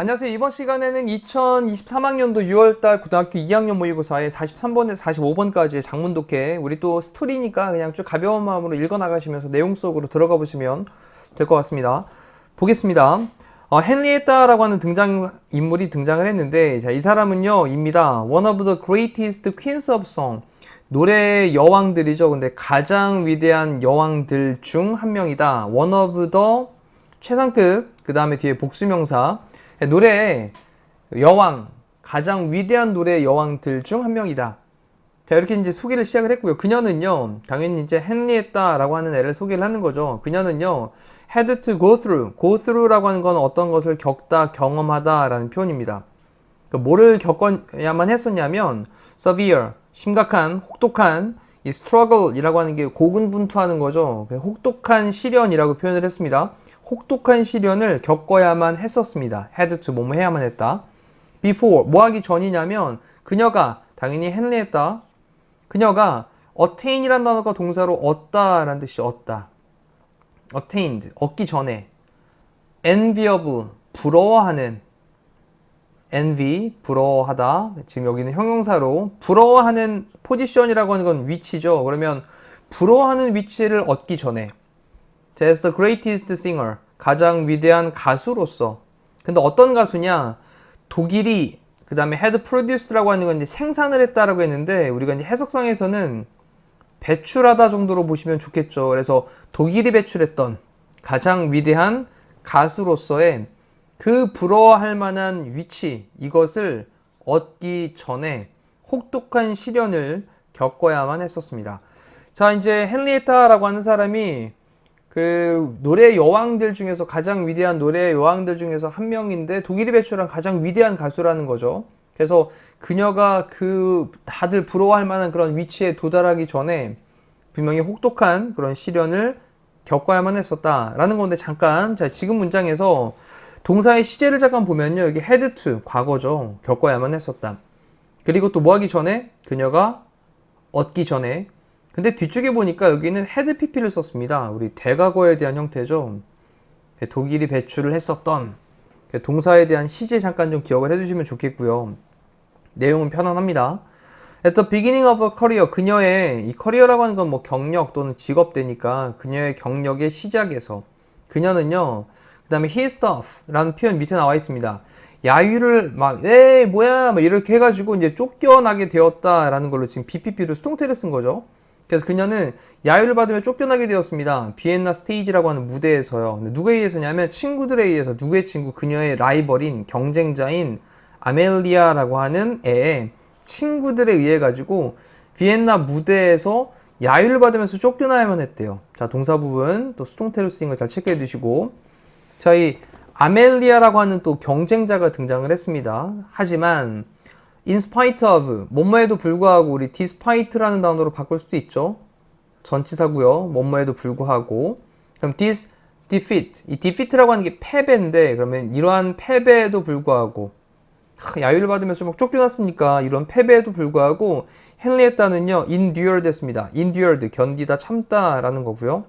안녕하세요. 이번 시간에는 2023학년도 6월달 고등학교 2학년 모의고사의 43번에서 45번까지의 장문 독해, 우리 또 스토리니까 그냥 좀 가벼운 마음으로 읽어나가시면서 내용 속으로 들어가 보시면 될 것 같습니다. 보겠습니다. 헨리에타라고 하는 인물이 등장을 했는데, 자, 이 사람은요, 입니다. One of the greatest queens of song. 노래의 여왕들이죠. 근데 가장 위대한 여왕들 중 한 명이다. One of the 최상급, 그 다음에 뒤에 복수명사. 노래의 여왕, 가장 위대한 노래의 여왕들 중 한 명이다. 자, 이렇게 이제 소개를 시작을 했고요. 그녀는요, 당연히 이제 헨리에타라고 하는 애를 소개를 하는 거죠. 그녀는요, had to go through라고 하는 건 어떤 것을 겪다, 경험하다 라는 표현입니다. 뭐를 겪어야만 했었냐면, severe, 심각한, 혹독한, 이 struggle이라고 하는 게 고군분투하는 거죠. 혹독한 시련이라고 표현을 했습니다. 혹독한 시련을 겪어야만 했었습니다. had to, 뭐뭐 해야만 했다. before, 뭐 하기 전이냐면, 그녀가, 당연히 헨리에타, 그녀가 attain이라는 단어가 동사로 얻다 라는 뜻이 얻다. attained, 얻기 전에. enviable, 부러워하는. envy, 부러워하다. 지금 여기는 형용사로 부러워하는 포지션이라고 하는 건 위치죠. 그러면 부러워하는 위치를 얻기 전에. as the greatest singer, 가장 위대한 가수로서. 근데 어떤 가수냐? 독일이 그 다음에 had produced라고 하는 건 이제 생산을 했다라고 했는데, 우리가 이제 해석상에서는 배출하다 정도로 보시면 좋겠죠. 그래서 독일이 배출했던 가장 위대한 가수로서의 그 부러워할 만한 위치, 이것을 얻기 전에 혹독한 시련을 겪어야만 했었습니다. 자, 이제 헨리에타라고 하는 사람이 그 노래 여왕들 중에서 가장 위대한 노래 여왕들 중에서 한 명인데, 독일이 배출한 가장 위대한 가수라는 거죠. 그래서 그녀가 그 다들 부러워할 만한 그런 위치에 도달하기 전에 분명히 혹독한 그런 시련을 겪어야만 했었다라는 건데, 잠깐, 자, 지금 문장에서 동사의 시제를 잠깐 보면요, 여기 had to, 과거죠. 겪어야만 했었다. 그리고 또 뭐 하기 전에? 그녀가 얻기 전에. 근데 뒤쪽에 보니까 여기는 had pp를 썼습니다. 우리 대과거에 대한 형태죠. 독일이 배출을 했었던 동사에 대한 시제 잠깐 좀 기억을 해주시면 좋겠고요. 내용은 편안합니다. At the beginning of a career, 그녀의 이 커리어라고 하는 건 뭐 경력 또는 직업되니까 그녀의 경력의 시작에서, 그녀는요, 그 다음에 his stuff라는 표현 밑에 나와 있습니다. 야유를 막 뭐야 막 이렇게 해가지고 이제 쫓겨나게 되었다라는 걸로 지금 BPP로 수동태를 쓴 거죠. 그래서 그녀는 야유를 받으며 쫓겨나게 되었습니다. 비엔나 스테이지라고 하는 무대에서요. 누구에 의해서냐면 친구들에 의해서. 누구의 친구? 그녀의 라이벌인, 경쟁자인 아멜리아라고 하는 애의 친구들에 의해 가지고 비엔나 무대에서 야유를 받으면서 쫓겨나야만 했대요. 자, 동사 부분 또 수동태로 쓰인 거 잘 체크해 두시고, 자, 이 아멜리아라고 하는 또 경쟁자가 등장을 했습니다. 하지만 in spite of, 뭐뭐에도 불구하고, 우리 despite라는 단어로 바꿀 수도 있죠. 전치사고요. 뭐뭐에도 불구하고. 그럼 this defeat, 이 defeat라고 하는 게 패배인데, 그러면 이러한 패배에도 불구하고, 야유를 받으면서 막 쫓겨났으니까 이런 패배에도 불구하고 헨리에타는요, endured 했습니다. endured, 견디다, 참다라는 거고요.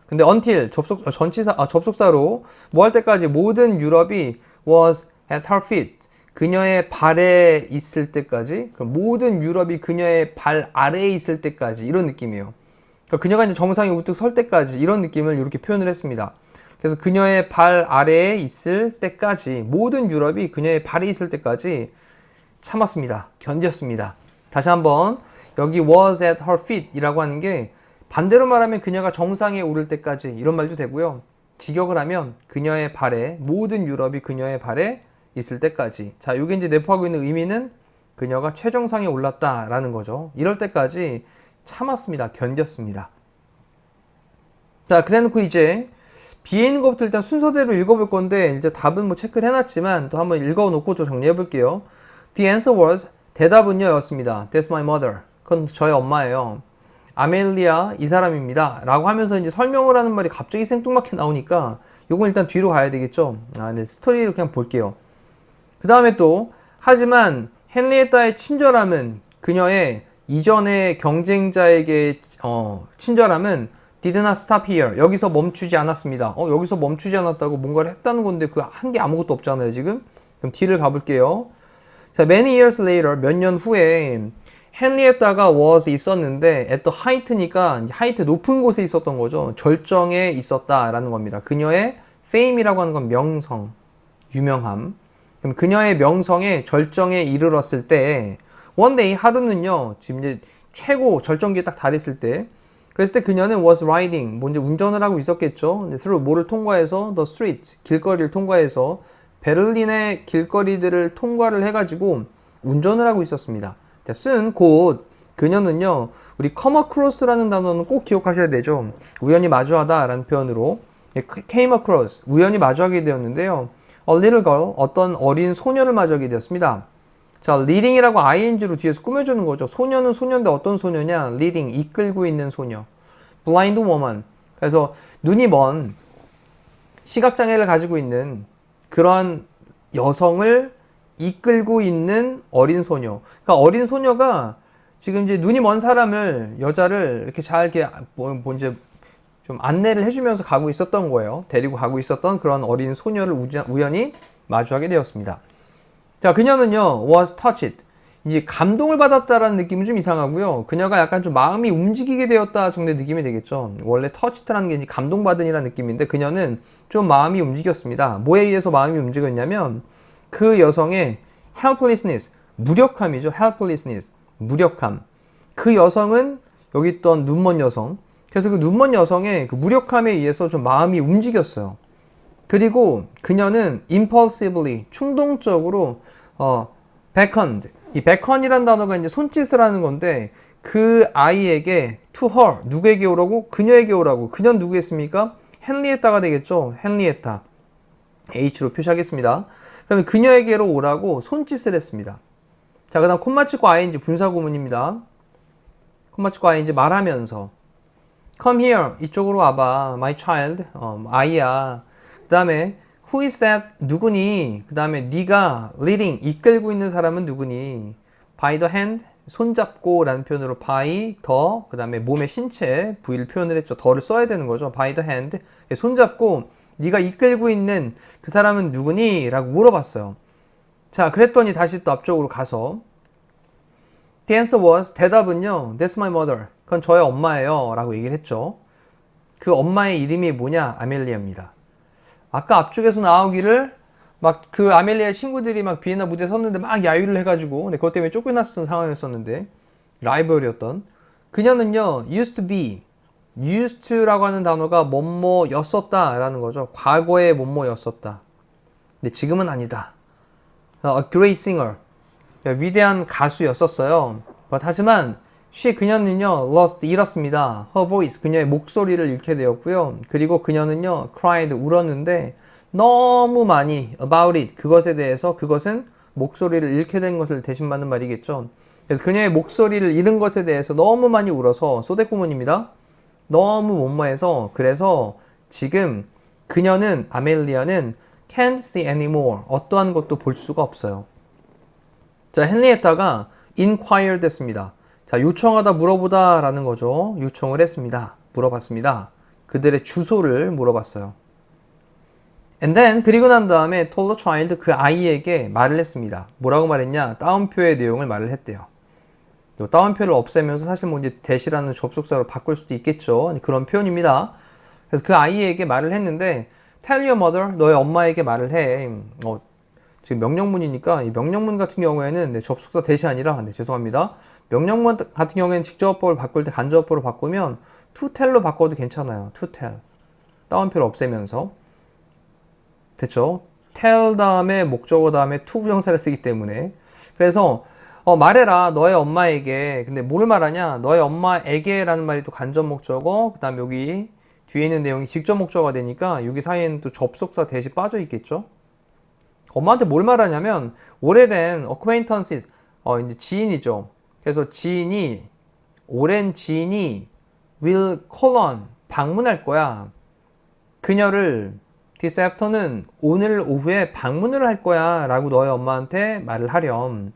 근데 until, 접속사로 뭐 할 때까지, 모든 유럽이 was at her feet, 그녀의 발에 있을 때까지, 모든 유럽이 그녀의 발 아래에 있을 때까지, 이런 느낌이에요. 그러니까 그녀가 이제 정상에 우뚝 설 때까지, 이런 느낌을 이렇게 표현을 했습니다. 그래서 그녀의 발 아래에 있을 때까지, 모든 유럽이 그녀의 발에 있을 때까지 참았습니다. 견뎠습니다. 다시 한번, 여기 was at her feet 이라고 하는 게 반대로 말하면 그녀가 정상에 오를 때까지, 이런 말도 되고요. 직역을 하면 그녀의 발에, 모든 유럽이 그녀의 발에 있을 때까지. 자, 이게 이제 내포하고 있는 의미는 그녀가 최정상에 올랐다라는 거죠. 이럴 때까지 참았습니다. 견뎠습니다. 자, 그래놓고 이제 뒤에 있는 것부터 일단 순서대로 읽어볼 건데, 이제 답은 뭐 체크를 해놨지만 또 한번 읽어놓고 좀 정리해 볼게요. The answer was, 대답은요 였습니다. That's my mother. 그건 저의 엄마예요. 아멜리아, 이 사람입니다. 라고 하면서 이제 설명을 하는 말이 갑자기 생뚱맞게 나오니까 요건 일단 뒤로 가야 되겠죠. 네, 스토리를 그냥 볼게요. 그 다음에 또, 하지만 헨리에타의 친절함은 그녀의 이전의 경쟁자에게 친절함은 did not stop here. 여기서 멈추지 않았습니다. 여기서 멈추지 않았다고 뭔가를 했다는 건데 그 한 게 아무것도 없잖아요, 지금. 그럼 D를 가볼게요. 자, many years later, 몇 년 후에 헨리에타가 was 있었는데 at the height니까 하이트 높은 곳에 있었던 거죠. 절정에 있었다라는 겁니다. 그녀의 fame이라고 하는 건 명성, 유명함. 그럼 그녀의 명성의 절정에 이르렀을 때 one day 하루는요, 지금 이제 최고 절정기에 딱 달했을 때, 그랬을 때 그녀는 was riding, 먼저 운전을 하고 있었겠죠. through 뭐를 통과해서 the street, 길거리를 통과해서 베를린의 길거리들을 통과를 해가지고 운전을 하고 있었습니다. soon 곧 그녀는요, 우리 come across라는 단어는 꼭 기억하셔야 되죠. 우연히 마주하다 라는 표현으로 came across, 우연히 마주하게 되었는데요. a little girl, 어떤 어린 소녀를 마주하게 되었습니다. 자, leading이라고 ing로 뒤에서 꾸며주는 거죠. 소녀는 소녀인데 어떤 소녀냐? leading, 이끌고 있는 소녀. blind woman, 그래서 눈이 먼 시각장애를 가지고 있는 그러한 여성을 이끌고 있는 어린 소녀. 그러니까 어린 소녀가 지금 이제 눈이 먼 사람을, 여자를 이렇게 잘 이렇게 이제 좀 안내를 해주면서 가고 있었던 거예요. 데리고 가고 있었던 그런 어린 소녀를 우연히 마주하게 되었습니다. 자, 그녀는요, was touched. 이제 감동을 받았다라는 느낌은 좀 이상하고요. 그녀가 약간 좀 마음이 움직이게 되었다 정도의 느낌이 되겠죠. 원래 touched라는 게 이제 감동받은이라는 느낌인데 그녀는 좀 마음이 움직였습니다. 뭐에 의해서 마음이 움직였냐면 그 여성의 helplessness, 무력함이죠. helplessness, 무력함. 그 여성은 여기 있던 눈먼 여성. 그래서 그 눈먼 여성의 그 무력함에 의해서 좀 마음이 움직였어요. 그리고 그녀는 impulsively, 충동적으로 beckoned. 이 beckon이라는 단어가 이제 손짓을 하는 건데 그 아이에게 to her, 누구에게 오라고? 그녀에게 오라고. 그녀는 누구겠습니까? 헨리에타가 되겠죠. 헨리에타. H로 표시하겠습니다. 그러면 그녀에게로 오라고 손짓을 했습니다. 자, 그 다음 콤마 찍고 ing 분사구문입니다. 콤마 찍고 ing 말하면서 come here, 이쪽으로 와봐. my child, 아이야. 그 다음에 who is that, 누구니? 그 다음에 네가 leading, 이끌고 있는 사람은 누구니? by the hand, 손잡고 라는 표현으로 by, the, 그 다음에 몸의 신체, V를 표현을 했죠. 더를 써야 되는 거죠. by the hand, 손잡고 네가 이끌고 있는 그 사람은 누구니? 라고 물어봤어요. 자, 그랬더니 다시 또 앞쪽으로 가서 the answer was, 대답은요, that's my mother, 그건 저의 엄마예요 라고 얘기를 했죠. 그 엄마의 이름이 뭐냐? 아멜리아입니다. 아까 앞쪽에서 나오기를 막 그 아멜리아의 친구들이 막 비엔나 무대에 섰는데 막 야유를 해가지고 근데 그것 때문에 쫓겨났었던 상황이었었는데 라이벌이었던 그녀는요, used to be, used to라고 하는 단어가 뭐뭐였었다 라는 거죠. 과거에 뭐뭐였었다. 근데 지금은 아니다. A great singer, 위대한 가수였었어요. 하지만 그녀는요, lost, 잃었습니다. her voice, 그녀의 목소리를 잃게 되었고요. 그리고 그녀는요, cried, 울었는데 너무 많이 about it, 그것에 대해서, 그것은 목소리를 잃게 된 것을 대신받는 말이겠죠. 그래서 그녀의 목소리를 잃은 것에 대해서 너무 많이 울어서 소대구문입니다. 너무 뭐뭐해서, 그래서 지금 그녀는, 아멜리아는 can't see anymore, 어떠한 것도 볼 수가 없어요. 자, 헨리에타가 inquired 했습니다. 자, 요청하다, 물어보다 라는 거죠. 요청을 했습니다. 물어봤습니다. 그들의 주소를 물어봤어요. And then, 그리고 난 다음에 told the child, 그 아이에게 말을 했습니다. 뭐라고 말했냐? 따옴표의 내용을 말을 했대요. 요 따옴표를 없애면서 사실 뭐 이제 대시라는 접속사로 바꿀 수도 있겠죠. 그런 표현입니다. 그래서 그 아이에게 말을 했는데 tell your mother, 너의 엄마에게 말을 해. 지금 명령문이니까 이 명령문 같은 경우에는 접속사 대시 아니라 죄송합니다. 명령문 같은 경우에는 직접어법을 바꿀 때 간접어법으로 바꾸면 to tell로 바꿔도 괜찮아요. to tell. 따옴표를 없애면서. 됐죠? tell 다음에 목적어 다음에 to 부정사를 쓰기 때문에. 그래서 말해라, 너의 엄마에게. 근데 뭘 말하냐? 너의 엄마에게 라는 말이 또 간접 목적어, 그 다음 여기 뒤에 있는 내용이 직접 목적어가 되니까 여기 사이에는 또 접속사 대시 빠져 있겠죠? 엄마한테 뭘 말하냐면 오래된 acquaintances, 이제 지인이죠. 그래서 지인이, 오랜 지인이 will call on, 방문할 거야. 그녀를 this afternoon, 오늘 오후에 방문을 할 거야 라고 너의 엄마한테 말을 하렴.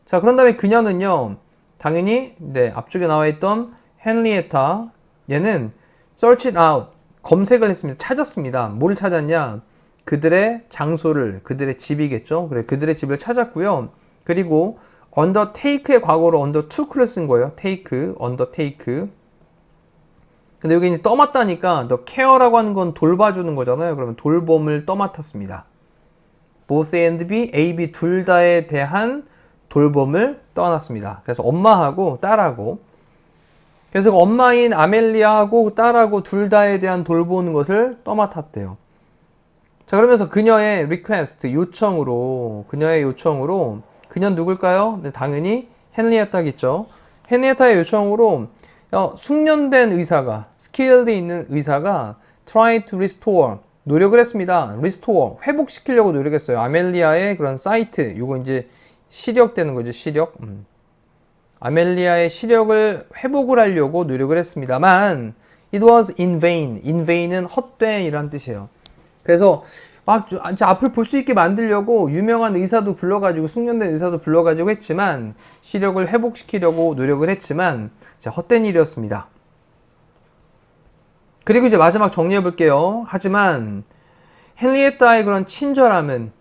자, 그런 다음에 그녀는요, 당연히 네, 앞쪽에 나와 있던 헨리에타 얘는 search it out 검색을 했습니다. 찾았습니다. 뭘 찾았냐? 그들의 장소를 그들의 집이겠죠. 그래 그들의 집을 찾았고요. 그리고 undertake의 과거로 undertook를 쓴 거예요. take, undertake. 근데 여기 이제 떠맡다니까 the care라고 하는 건 돌봐주는 거잖아요. 그러면 돌봄을 떠맡았습니다. both A and B, A, B 둘 다에 대한 돌봄을 떠안았습니다. 그래서 엄마하고 딸하고 그래서 엄마인 아멜리아하고 딸하고 둘 다에 대한 돌보는 것을 떠맡았대요. 자 그러면서 그녀의 request, 그녀의 요청으로 그녀는 누굴까요? 네, 당연히 헨리에타겠죠. 헨리에타의 요청으로 숙련된 의사가, skilled 있는 의사가 try to restore, 노력을 했습니다. restore, 회복시키려고 노력했어요. 아멜리아의 그런 사이트, 요거 이제 시력 되는 거죠, 시력. 아멜리아의 시력을 회복을 하려고 노력을 했습니다만 it was in vain. in vain은 헛되이란 뜻이에요. 그래서 막 앞을 볼 수 있게 만들려고 유명한 의사도 불러가지고 숙련된 의사도 불러가지고 했지만 시력을 회복시키려고 노력을 했지만 헛된 일이었습니다. 그리고 이제 마지막 정리해 볼게요. 하지만 헨리에타의 그런 친절함은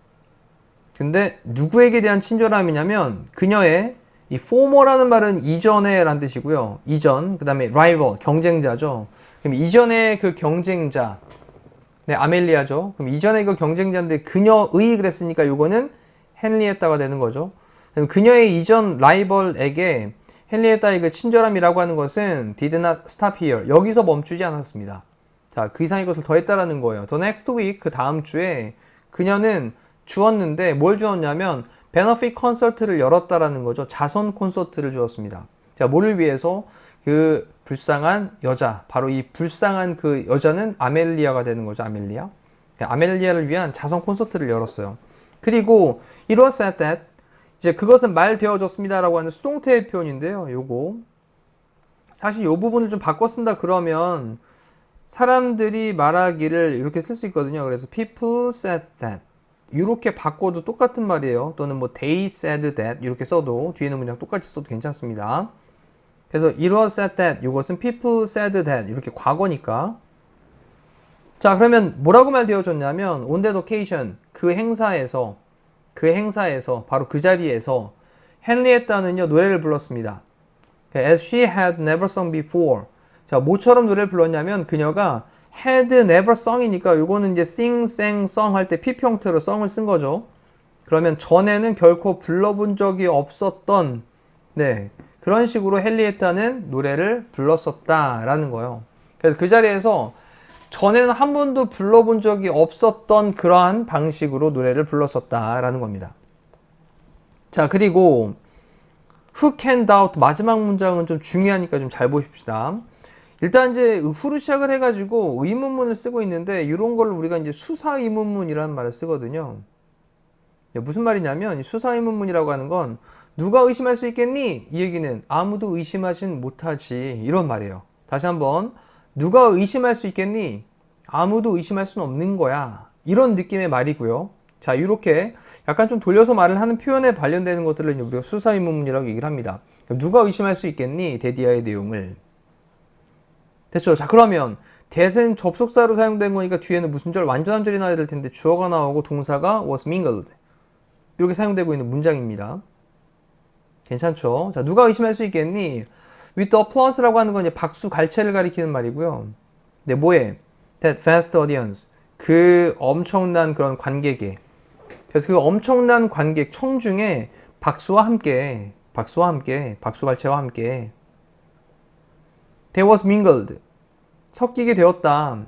근데 누구에게 대한 친절함이냐면 그녀의 이 former라는 말은 이전에 란 뜻이고요. 이전, 그 다음에 rival, 경쟁자죠. 그럼 이전의 그 경쟁자, 네, 아멜리아죠. 그럼 이전의 그 경쟁자인데 그녀의 그랬으니까 요거는 헨리에타가 되는 거죠. 그럼 그녀의 이전 라이벌에게 헨리에타의 그 친절함이라고 하는 것은 did not stop here. 여기서 멈추지 않았습니다. 자, 그 이상 이것을 더했다라는 거예요. The next week, 그 다음 주에 그녀는 주었는데 뭘 주었냐면 베너핏 콘서트를 열었다라는 거죠. 자선 콘서트를 주었습니다. 자, 뭐를 위해서? 그 불쌍한 여자, 바로 이 불쌍한 그 여자는 아멜리아가 되는 거죠. 아멜리아. 아멜리아를 위한 자선 콘서트를 열었어요. 그리고 it was said that 이제 그것은 말되어졌습니다라고 하는 수동태의 표현인데요. 요거 사실 요 부분을 좀 바꿔 쓴다 그러면 사람들이 말하기를 이렇게 쓸 수 있거든요. 그래서 people said that 이렇게 바꿔도 똑같은 말이에요. 또는 뭐 they said that 이렇게 써도 뒤에 있는 문장 똑같이 써도 괜찮습니다. 그래서 it was said that 이것은 people said that 이렇게 과거니까 자 그러면 뭐라고 말되어졌냐면 on that occasion 그 행사에서 바로 그 자리에서 헨리에타는요 노래를 불렀습니다. As she had never sung before 자 뭐처럼 노래를 불렀냐면 그녀가 had never sung이니까 이거는 이제 sing, sang, sung 할 때 PP 형태로 sung을 쓴 거죠. 그러면 전에는 결코 불러본 적이 없었던 네 그런 식으로 헨리에타는 노래를 불렀었다라는 거예요. 그래서 그 자리에서 전에는 한 번도 불러본 적이 없었던 그러한 방식으로 노래를 불렀었다라는 겁니다. 자 그리고 who can doubt 마지막 문장은 좀 중요하니까 좀 잘 보십시다. 일단 이제 who로 시작을 해가지고 의문문을 쓰고 있는데 이런 걸 우리가 이제 수사 의문문이라는 말을 쓰거든요. 무슨 말이냐면 수사 의문문이라고 하는 건 누가 의심할 수 있겠니? 이 얘기는 아무도 의심하진 못하지 이런 말이에요. 다시 한번 누가 의심할 수 있겠니? 아무도 의심할 수는 없는 거야 이런 느낌의 말이고요. 자 이렇게 약간 좀 돌려서 말을 하는 표현에 관련되는 것들을 우리가 수사 의문문이라고 얘기를 합니다. 누가 의심할 수 있겠니? 데디아의 내용을 됐죠? 자 그러면 that은 접속사로 사용된 거니까 뒤에는 무슨 절? 완전한 절이 나와야 될 텐데 주어가 나오고 동사가 was mingled 이렇게 사용되고 있는 문장입니다. 괜찮죠? 자 누가 의심할 수 있겠니? with the applause라고 하는 건 이제 박수 갈채를 가리키는 말이고요. 네 뭐에? that vast audience 그 엄청난 그런 관객에 그래서 그 엄청난 관객 청중에 박수 갈채와 함께 There was mingled 섞이게 되었다.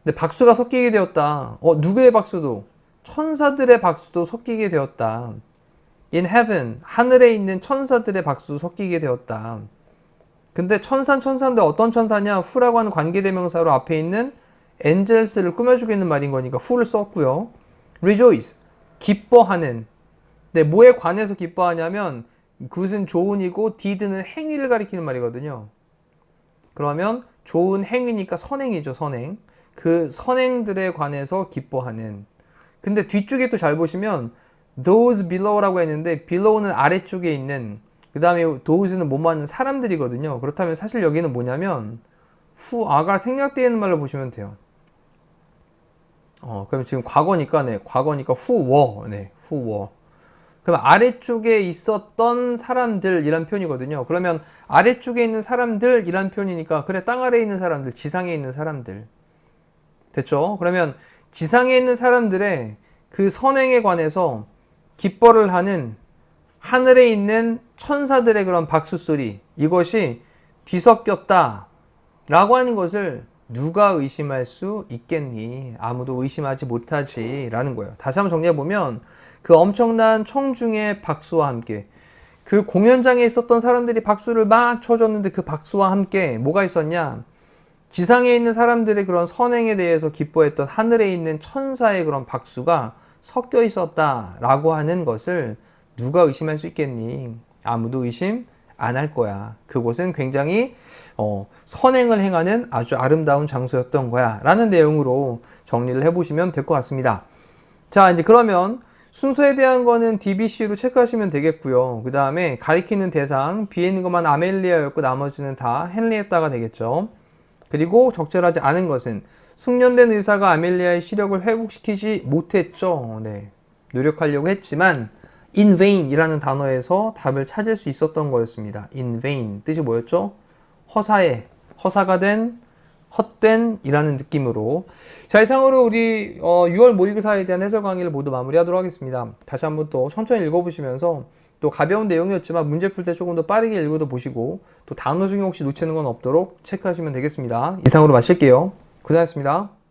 근데 박수가 섞이게 되었다. 누구의 박수도? 천사들의 박수도 섞이게 되었다. In heaven 하늘에 있는 천사들의 박수도 섞이게 되었다. 근데 천사인데 어떤 천사냐? who라고 하는 관계대명사로 앞에 있는 angels를 꾸며주고 있는 말인 거니까 who를 썼고요. rejoice 기뻐하는. 네, 뭐에 관해서 기뻐하냐면 그것은 좋은이고 did는 행위를 가리키는 말이거든요. 그러면 좋은 행위니까 선행이죠, 선행. 그 선행들에 관해서 기뻐하는. 근데 뒤쪽에 또 잘 보시면 those below라고 했는데 below는 아래쪽에 있는 그 다음에 those는 못 맞는 사람들이거든요. 그렇다면 사실 여기는 뭐냐면 who are가 생략되어 있는 말로 보시면 돼요. 그럼 지금 과거니까, 네, 과거니까 who were, 네, who were. 그럼 아래쪽에 있었던 사람들이란 표현이거든요. 그러면 아래쪽에 있는 사람들이란 표현이니까, 그래, 땅 아래에 있는 사람들, 지상에 있는 사람들. 됐죠? 그러면 지상에 있는 사람들의 그 선행에 관해서 기뻐를 하는 하늘에 있는 천사들의 그런 박수소리, 이것이 뒤섞였다 라고 하는 것을 누가 의심할 수 있겠니? 아무도 의심하지 못하지 라는 거예요. 다시 한번 정리해보면 그 엄청난 청중의 박수와 함께 그 공연장에 있었던 사람들이 박수를 막 쳐줬는데 그 박수와 함께 뭐가 있었냐? 지상에 있는 사람들의 그런 선행에 대해서 기뻐했던 하늘에 있는 천사의 그런 박수가 섞여 있었다라고 하는 것을 누가 의심할 수 있겠니? 아무도 의심 안 할 거야. 그곳은 굉장히 선행을 행하는 아주 아름다운 장소였던 거야 라는 내용으로 정리를 해보시면 될 것 같습니다. 자, 이제 그러면 순서에 대한 거는 DBC로 체크하시면 되겠고요. 그 다음에 가리키는 대상, B에 있는 것만 아멜리아였고 나머지는 다 헨리에타가 되겠죠. 그리고 적절하지 않은 것은 숙련된 의사가 아멜리아의 시력을 회복시키지 못했죠. 네, 노력하려고 했지만 in vain 이라는 단어에서 답을 찾을 수 있었던 거였습니다. in vain 뜻이 뭐였죠? 허사에, 허사가 된, 헛된 이라는 느낌으로. 자, 이상으로 우리 6월 모의고사에 대한 해설 강의를 모두 마무리하도록 하겠습니다. 다시 한번 또 천천히 읽어보시면서 또 가벼운 내용이었지만 문제 풀 때 조금 더 빠르게 읽어도 보시고 또 단어 중에 혹시 놓치는 건 없도록 체크하시면 되겠습니다. 이상으로 마칠게요. 고생하셨습니다.